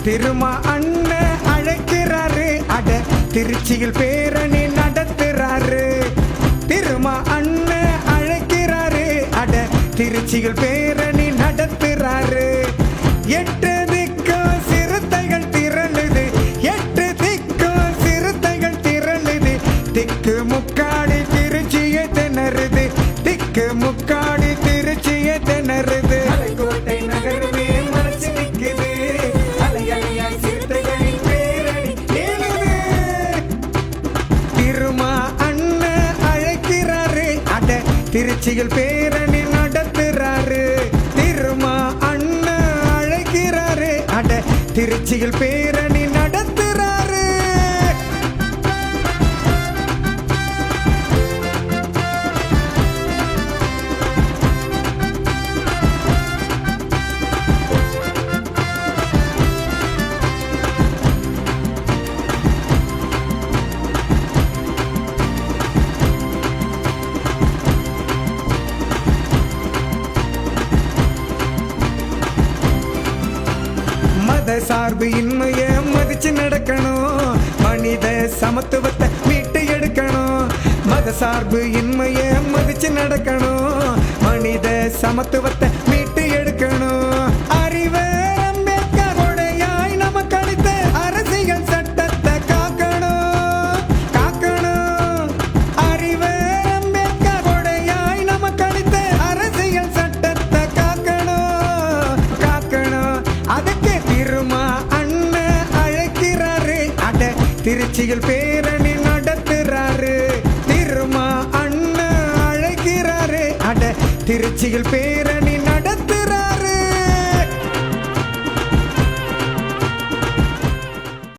திருமா அண்ணன் அழைக்கிறாரு, அட திருச்சியில் பேரணி நடத்துறாரு. திருமா அண்ணன் அழைக்கிறாரு, அட திருச்சியில் பேரணி நடத்துறாரு. 8 திக்கும் சிறுத்தைகள் திரளுது, 8 திக்கும் சிறுத்தைகள் திரளுது. திக்கு முக்காடி திருச்சியை திணறுது, திக்கு முக்காடி திருச்சியை திணறுது. கோட்டை நகருமே மனசு நிக்குது, அலை அலையாய் சிறுத்தைகளின் பேரணி ஏழுது. திருமா அண்ணன் அழைக்கிறாரு, அட திருச்சியில் பேரணி நடத்துறாரு. திருமா அண்ணன் அழைக்கிறாரு, அட திருச்சியில் பேரணி நடத்துறாரு. மத சார்பு இன்மைய மதிச்சு நடக்கணும், மனித சமத்துவத்தை மீட்டு எடுக்கணும். மத சார்பு இன்மைய மதிச்சு நடக்கணும், மனித சமத்துவத்தை மீட்டு எடுக்கணும். அறிவர் அம்பேத்கர் கொடையாய் நமக்கு அளித்த அரசியல் சட்டத்தை காக்கணும், காக்கணும். அறிவர் அம்பேத்கர் கொடையாய் நமக்கு அளித்த அரசியல் சட்டத்தை காக்கணும், காக்கணும். அதுக்கு திருமா அண்ணன் அழைக்கிறாரு, அட திருச்சியில் பேரணி நடத்துறாரு. திருமா அண்ணன் அழைக்கிறாரு, அட திருச்சியில் பேரணி